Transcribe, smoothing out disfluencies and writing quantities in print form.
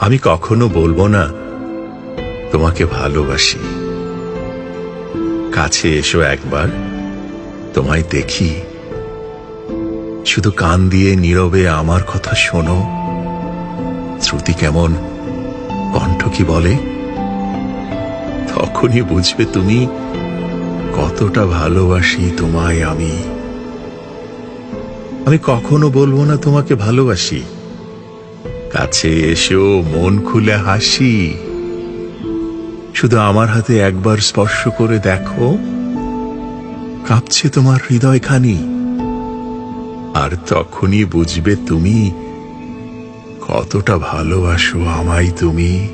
আমি কখনো বলবো না তোমাকে ভালোবাসি। কাছে এসো একবার, তোমায় দেখি। শুধু কান দিয়ে নীরবে আমার কথা শোনো। শ্রুতি কেমন, কণ্ঠ কি বলে, তখনই বুঝবে তুমি কতটা ভালোবাসি তোমায় আমি। আমি কখনো বলবো না তোমাকে ভালোবাসি। কাছে এসো, মন খুলে হাসি। শুধু আমার হাতে একবার স্পর্শ করে দেখো, কাঁপছে তোমার হৃদয়খানি। আর তখনই বুঝবে তুমি কতটা ভালোবাসো আমায় তুমি।